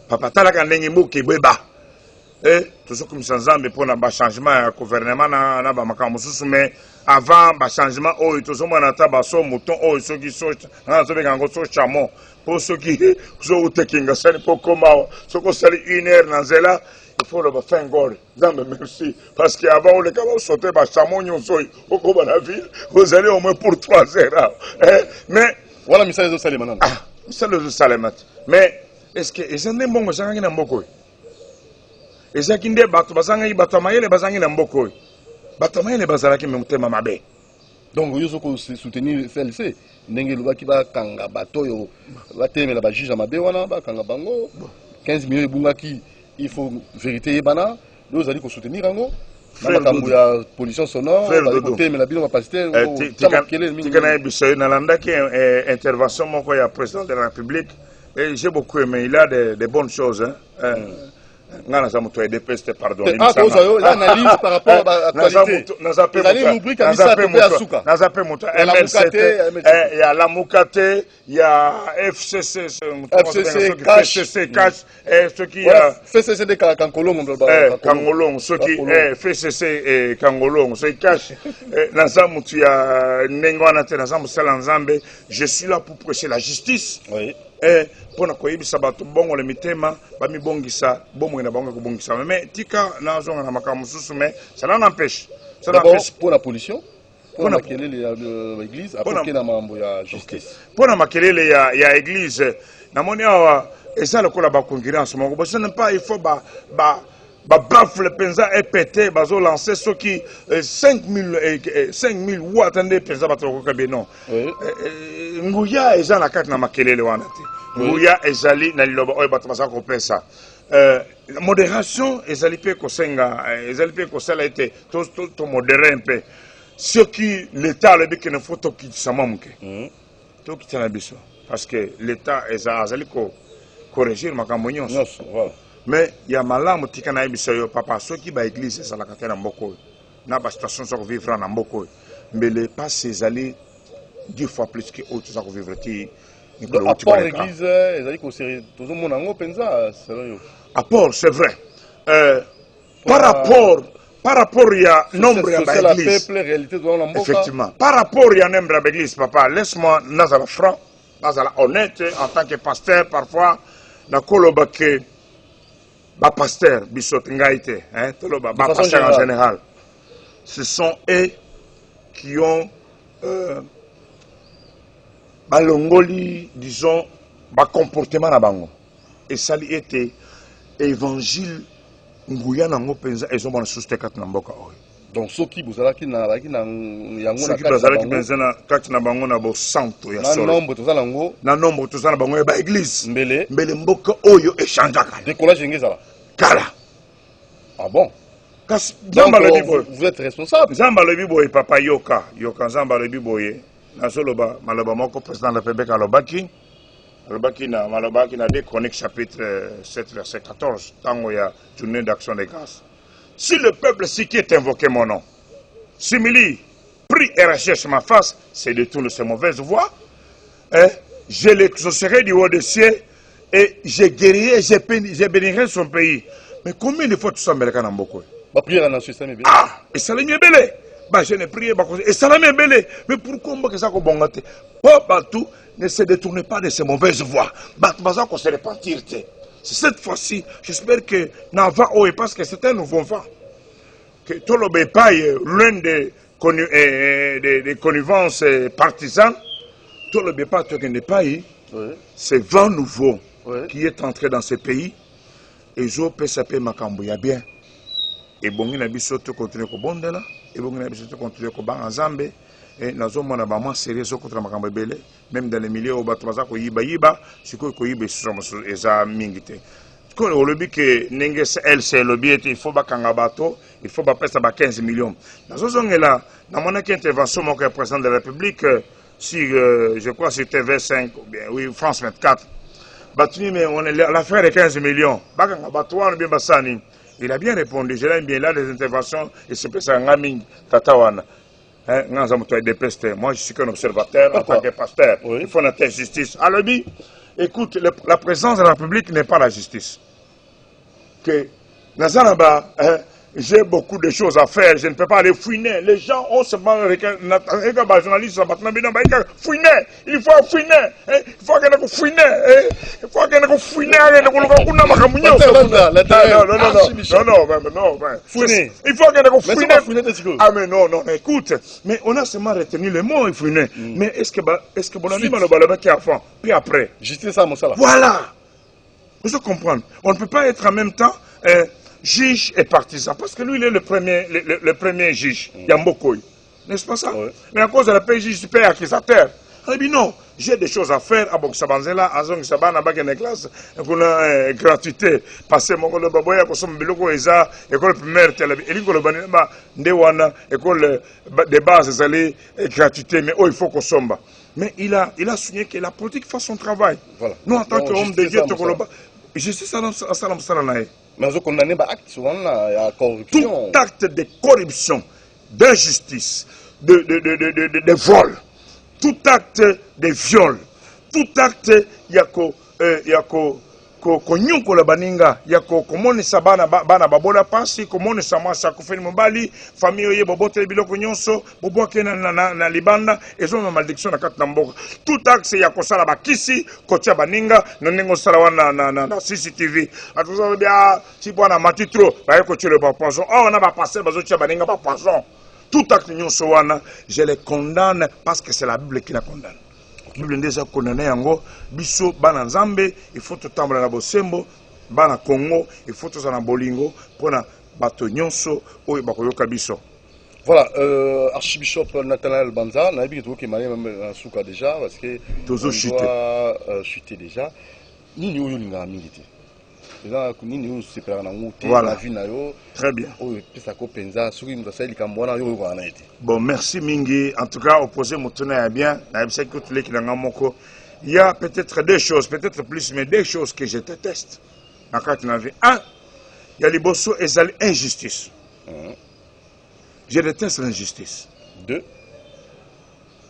papa talaka ndenge mboke beba tozokumisa nzambe mpona bachangement ya gouvernement na bamakambo mosusu mais avant bachangement oyo tozomona ata baso mouton oyo soki nazobenga yango so chamon mpo soki otekinga sali mpo koma soki osali 1 heure na nzela il faut loba fin ngole nzambe merci parce que avant oleka basote bachamon nyonso oyo okoba na ville ozali au moins pour 3 heures mais voilà misala ezosalema nano c'est le Salamat. Mais est-ce que les gens ne sont pas en Mboko? Les gens qui ne sont pas en Mboko? Batamaye ne bazala ki memutema mabe. Donc vous avez soutenir CLC. Ndenge lobaki ba kanga bato yo batemela ba juge mabe wana ba kanga bango 15 millions ebungaki il faut vérité yebana nous allons soutenir yango na makambo ya pollution sonore ba kotemela bino ba pasteur tikana biso na landaki intervention moko ya président de la République et j'ai beaucoup aimé, il a des bonnes choses hein. Ngana za muto EDPST pardon. Ah koza yo l'analyse par rapport à l'actualité. Nazape rubrique à Misa Topé Asuka. Nazape muto MLCT, il y a la Mukate, il y a FCC Cash et ce qui FCC de Kangolong Kangolong ce qui FCC Kangolong ce Cash naza muto ya nengwana te naza musala nzambe, je suis là pour prêcher la justice. Oui. Pour koyebisa bato bongo le mitema bamibongisa bomo na bango kobongisa mais tika na zonga na makambo susu mais ça n'empêche pour la pollution pour la makelele ya l'église après na mambo ya justice pour la makelele ya église na moni awa eza lokola ba concurrence moko ce n'est pas il faut ba bafle penza EPT bazo lancer ceux qui 5000 ou attendez penza bato ko kabe non nguya eza na kati na makelele wana te nguya ezali na liloba oyo bato baza ko pesa modération ezali pe ko senga ezali pe ko sala ete to modérer un peu ce qui l'état le bi que ne faut to ki samamuke to ki tana biso parce que l'état ezali ko corriger makambo nyonso voilà. Mais il y a malamu tika na biso yo papa ceux qui ba église ça la katena mboko na ba station ça vivre na mboko mais les pas ces allées 10 fois plus que autres ça vivre ti apport l'église ezali ko série tout monde ngo penza selon yo apport c'est vrai par rapport il y a nombre ya ba église effectivement par rapport il y a nombre ya ba église papa laisse-moi nazala franc nazala honnête en tant que pasteur parfois na koloba ke ba pasteur bisot ngaite hein toloba ba pasteur en général ce sont eux qui ont balongoli disons ba comportement na bango et ça li était évangile nguya na ngopenza ezomona suste kat na mboka oyo donc soki bozalaki na yango na kati na kati na bango na bo santo ya solo na nombre tozala bango ba église mbele mboka oyo échangeaka décollage ngezala kala ah bon kasi zamba le bibo vous êtes responsable zamba le bibo et papa yoka zamba le bibo ye na solo ba maloba moko président de la République alobaki na des chroniques chapitre 7 verset 14 tango ya journée d'action de grâce. Si le peuple si qui est invoqué mon nom s'humilie, prie et recherche ma face, c'est détourne ses mauvaises voies, je l'exaucerai du haut des cieux et je guérirai, je bénirai son pays. Mais combien de fois tu sens Meleka Namboko? Ah, et ça l'est mieux belé. Bah, je n'ai prié, et ça l'est mieux belé. Mais pourquoi on va ça qu'on bongate? Tout ne se détourne pas de ses mauvaises voies. Bah, qu'on se repentir. Cette fois-ci, j'espère que Nava Oe, parce que c'est un nouveau vent, que tout le bépaille, l'un des connivences partisanes, tout le bépaille, c'est vent nouveau qui est entré dans ce pays. Et je peux saper ma cambouille bien. Et bon, il a bien sauté contre le Bondela, et bon, il a bien sauté contre le Banzambe, et nous avons vraiment sérieux contre ma cambouille, même dans les milieux où Batouazako Yiba, ce que Yiba est mingite. Quand on dit que Nenges LC, il faut pas bateau, il faut pas passer 15 millions. Nous avons là, dans mon intervention, mon président de la République, si je crois que c'était TV5, ou bien, oui, France 24, mais on est l'affaire de 15 millions. Il a bien répondu, je l'aime bien là, les interventions, et c'est pour ça que Tatawana. Moi, je suis qu'un observateur en tant que pasteur. Il faut notre justice. Alors, écoute, la présence de la République n'est pas la justice. Que Nazanaba, j'ai beaucoup de choses à faire, je ne peux pas aller fouiner. Les gens ont seulement les journalistes, fouiner, il faut fouiner, il faut que fouiner, il faut que fouiner, non, fouiner, il faut que fouiner. Ah mais non, écoute, mais on a seulement retenu le mot fouiner, mais est-ce que bon ami le qui avant, puis après. Justice ça, mon salaire. Voilà. Vous devez comprendre. On ne peut pas être en même temps juge et partisan. Parce que lui, il est le premier juge. Yambokoy. N'est-ce pas ça? Oui. Mais à cause de la paix, juge super accusateur. Il dit non, j'ai des choses à faire. À Boksabanzela, à Zong Sabana, à une classe. On a gratuité. Passer mon col de Baboya, qu'on soit Biloko Eza, école primaire, école Banema, Ndewana, école de base, gratuité. Mais il faut qu'on somba. Mais il a souligné que la politique fasse son travail. Voilà. Nous, en tant qu'homme de Dieu, justice à Salam Salanaï. Mais on condamne acte souvent la corruption. Tout acte de corruption, d'injustice, de vol, tout acte de viol, tout acte konyuko la baninga yako komonesa bana babola pasi komonesa mwasa kufeni mobali famille ye bobote biloko nyonso bobwake na libanda ezo na malédiction na kati na mboka tout axe ya kosala bakisi kotia baninga na ndenge osala wana na CCTV atuza bia si bwana matitro ba ko tire ba poisson on a ba passer bazo tia baninga ba poisson tout acte nyonso wana je les condamne parce que c'est la Bible qui la condamne. Bible ndeza condamné yango biso bana nzambe il faut totambola na bosembo bana Congo il faut tozana bolingo pona bato nyonso oyo bakoyoka biso. Voilà, archibishop Nathanaël Banza, on a vu que Marie même souka déjà parce que tozo chuter déjà. Ni ni oyo linga milité. Déjà ni ni oyo separa na ngote la vie na yo. Très bien. Oyo pesa ko penza soki mutasa likambo na yo ko na été. Bon, merci mingi. En tout cas, opposé mutuna ya bien. Na bisa que tous les qui n'ont moko. Il y a peut-être deux choses, peut-être plus, mais deux choses que je déteste. En cas de vie. Un, il y a les bosso et l'injustice. Je déteste l'injustice. Deux,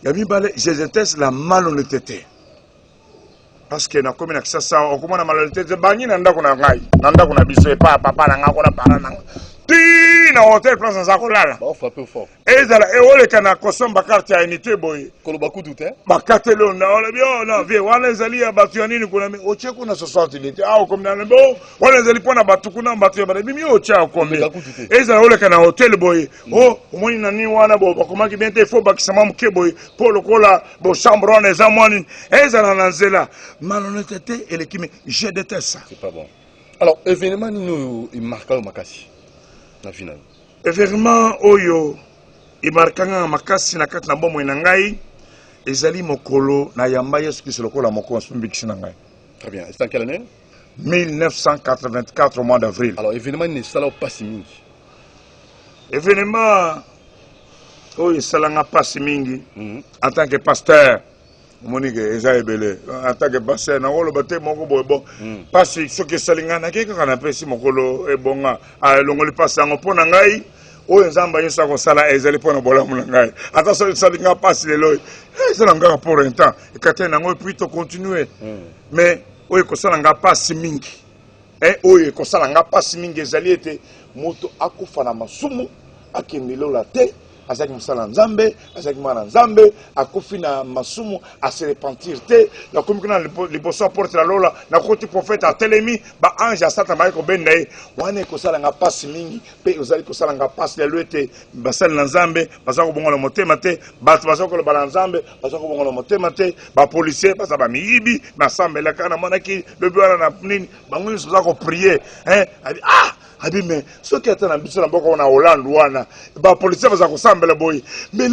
je déteste la malhonnêteté. Parce que na commune ça on commence à malhonnêteté bangi nanda kuna ngai nanda kuna biso pa papa na nga kuna para na ti na hotel place za kolala ba frapper fort ezala e ole kana kosomba carte ya unité boy koloba kudu te ba carte lo na ole bio na vie wana ezali ya batu ya nini kuna oche kuna 60 litre au comme na bo wana ezali pona batu kuna batu ya ba bimi oche akombe ezala ole kana hotel boy oh omoni na ni wana bo bakomaki bientôt faut bakisama mke boy pour le kola bo chambre on les amoni ezala na nzela malhonnêteté et l'équipe je déteste ça. C'est pas bon. Alors événement nous il marque au makasi na finale. Événement oyo il marque nga makasi na kati na bomo na ngai ezali mokolo na yamba Yesu Kristo lokola moko mbikisi na ngai. Très bien. C'est en quelle année? 1984 au mois d'avril. Alors événement ni sala pasi mingi. Événement oyo salanga pasi mingi en tant que pasteur. Monique Ezaebele en tant que pasteur na wolo bate moko bobo pasi soki salinga na keka kana pesi mokolo ebonga a longoli pasi ngo pona ngai oyo nzamba yesu akosala ezali pona bolamu na ngai ata so salinga pasi lelo ezala ngaka pour un temps ekate na ngo puis to continuer mais oyo kosala nga pasi mingi oyo kosala nga pasi mingi ezali ete moto akufa na masumu akendelo la te azaki musala nzambe azaki mwana nzambe akufi na masumu a se repentir te na komikuna liboso porte la lola na koti prophète a telemi ba ange asata mai ko benda e wana kosala nga pasi mingi pe ozali kosala nga pasi lelo ete basali na nzambe bazako bongola motema te bato bazako lo bala nzambe bazako bongola motema te ba policier baza ba miyibi na sambela kana monaki bebe wana na nini bango nyonso bazako prier abi mais ceux qui attendent biso na boko na Hollande wana ba policier baza ko sambela boy mais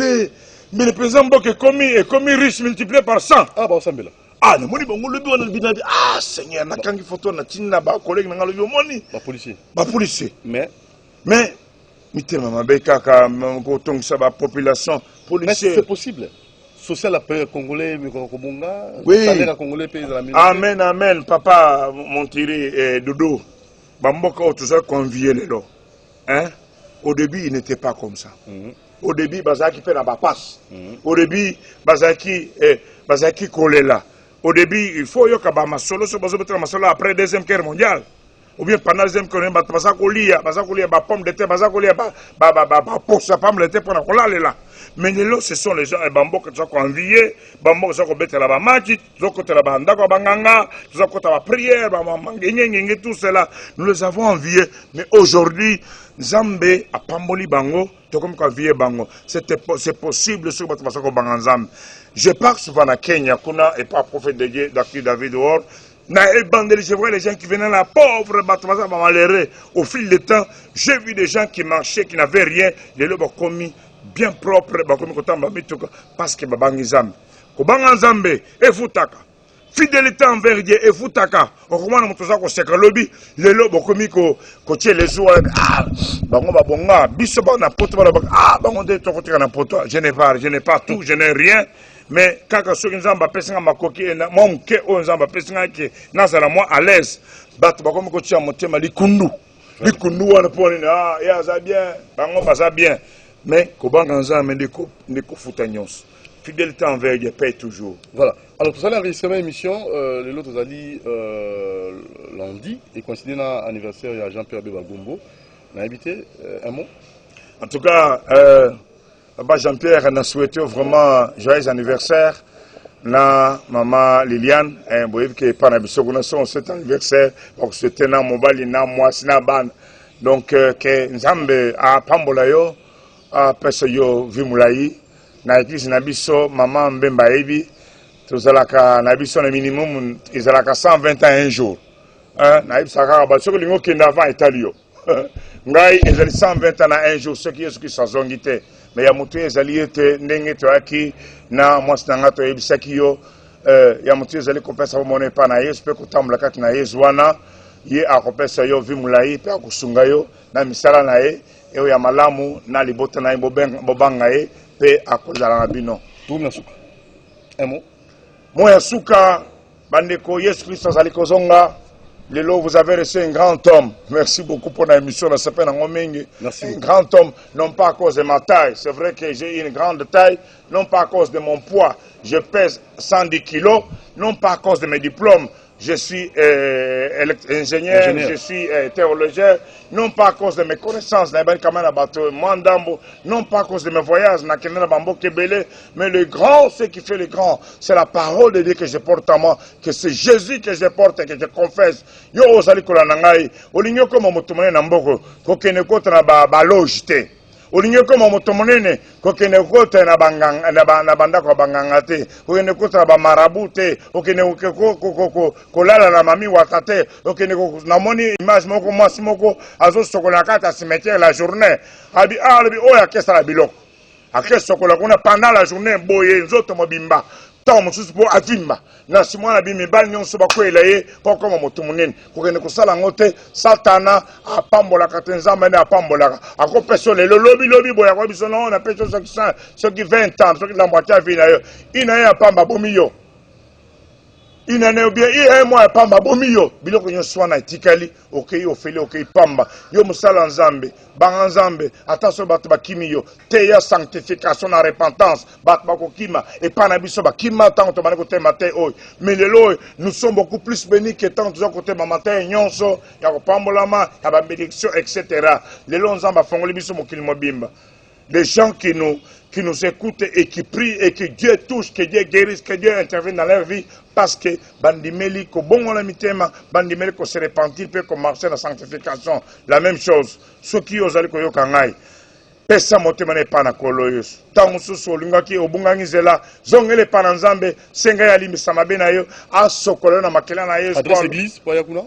le président Mboke est commis riche multiplié par 100 ba sambela na moni bongo lobi wana binabi seigneur na kangi photo na tinna ba collègue na ngalo moni ba policier mais mitema mabeka ka ko tongisa ba population policier. Mais c'est possible social après congolais Kobunga oui. Salaire congolais pays de la militaire. Amen papa Montiri Dodo Bamboka autour convié lelo. Au début, il n'était pas comme ça. Au début, Bazaki fait la passe. Au début, Bazaki collé là. Au début, il faut que Masolo se base masolo après la Deuxième Guerre mondiale. ou bien pendant les économies baza kolia ba pomme de terre baza kolia ba posa pomme de terre pour kola là. Mais là ce sont les gens et bambo que tu as envié, bambo que tu as bettre la ba match, tu as côté la ba ndako banganga, tu as côté la prière, ba mangenge tout cela, nous les avons enviés, mais aujourd'hui Nzambe a pamboli bango, to comme ka vie bango. C'est possible ce que tu vas bango Nzambe. Je pars souvent à Kenya, kuna et pas prophète de Dieu, d'accueil David dehors. Je vois les gens qui venaient là, pauvres, malheureux. Au fil du temps, j'ai vu des gens qui marchaient, qui n'avaient rien, les lobes commis bien propres, parce que Babangizam. Kobanganzambe, et Futaka. Fidélité envers Dieu, et Futaka. On recommande mon tosa ko seka lobby, les lobes commis ko tient les oies. Ah, bango babonga, bisoba na poto ah, bango de to côté na poto. Je n'ai pas tout, je n'ai rien. Mais quand soki nzamba pesinga makoki na monke o nzamba pesinga ke nazala moi à l'aise bato bakomi ko tia motema likundu wana poni ah ya za bien bango baza bien mais ko banga nzamba ndiko futa nyonso fidélité envers Dieu paye toujours. Voilà. Alors pour ça l'enregistrement émission les autres ali lundi et coïncider dans anniversaire de Jean-Pierre Beba Gombo. On a invité un mot. En tout cas Papa Jean-Pierre a souhaité vraiment joyeux anniversaire na maman Liliane et vous que pas na biso kuna son cet anniversaire pour souhaiter na mobali na moi sina ban donc que Nzambe a pambola yo a pesa yo vimulai na église na biso maman Mbemba ebi tozalaka na biso na minimum ezalaka 120 ans un jour na ibisaka ba soko lingo kenda avant italio ngai ezali 120 ans un jour ce qui est ce qui s'azongi te mais ya mutu ezali ete ndenge toaki na mwasi na nga toyebisaki yo ya mutu ezali kopesa bomona epa na yesu mpe kotambola kati na yesu wana ye akopesa yo vi molai mpe akosunga yo na misala na ye eyo ya malamu na libota na ye bobanga ye mpe akozala na bino mo ya suka bandeko yesu kristo azali kozonga. Lelo, vous avez reçu un grand homme. Merci beaucoup pour l'émission. Un grand homme, non pas à cause de ma taille. C'est vrai que j'ai une grande taille, non pas à cause de mon poids. Je pèse 110 kilos, non pas à cause de mes diplômes. Je suis ingénieur, je suis théologien, non pas à cause de mes connaissances, non pas à cause de mes voyages, mais le grand, ce qui fait le grand, c'est la parole de Dieu que je porte en moi, que c'est Jésus que je porte et que je confesse. Yo ozali kolanangai, olinyo comme motumone namboko, kokene kota na ba logité. Olinyo comme motomonene, kokene kota na banganga na bandako banganga te, kokene kota na ba marabout te, kokene kolala na mami watate, kokene na moni image moko mwasi moko azo sokola kata cimetière la journée. Abi alabi oya kesa la biloko. Akesa sokola kuna pendant la journée boye nzoto mobimba. Tant mosusu po avimba na simwana bimi bal nyonso bakwela ye poko moto munene kokene kosala ngote satana apambola katenzamba ne apambola akopesa le lobi boya kwa biso non na peso ce qui 20 ans ce qui la moitié vie na yo ina ya pamba bomiyo ina ne bien un mois pamba bomiyo biloko nyonso wana etikali okei ofeli okei pamba yo musala nzambe banga nzambe attention bato bakimi yo te ya sanctification na repentance bato bakokima et pas na biso bakima tant to bana côté matin oy mais lelo nous sommes beaucoup plus bénis que tant to côté matin nyonso ya kopambolama ya ba bénédiction etc. Lelo nzamba fongoli biso mokili mobimba des gens qui nous écoutent et qui prient et que Dieu touche, que Dieu guérisse, que Dieu intervienne dans leur vie parce que bandimeli ko bongo la mitema bandimeli ko se repentir peut ko marcher dans la sanctification la même chose ceux qui osali ko yokangai pesa motema ne pana koloyos tangu susu olingaki obungangizela zongele pana nzambe senga ya limisa mabena yo asokolo na makela na yesu adresse église pour yakuna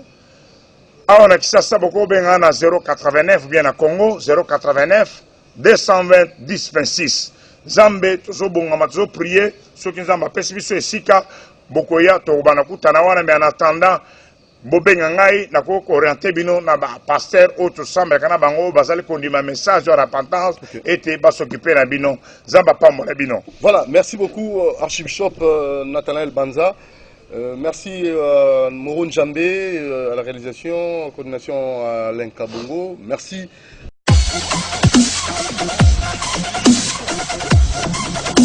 on a kisasa boko benga na 089 bien na Congo 089 220 10 26 Zambe tozo bongama tozo prier soki nzamba pesi biso esika bokoya to bana kutana wana mais en attendant bobenga ngai na ko orienter bino na ba pasteur auto samba kana bango bazali kondima message de repentance et te ba s'occuper na bino zamba pambola bino. Voilà, merci beaucoup Archbishop Nathanaël Banza. Merci Moron Djambé à la réalisation, coordination à Alain Kabongo. Merci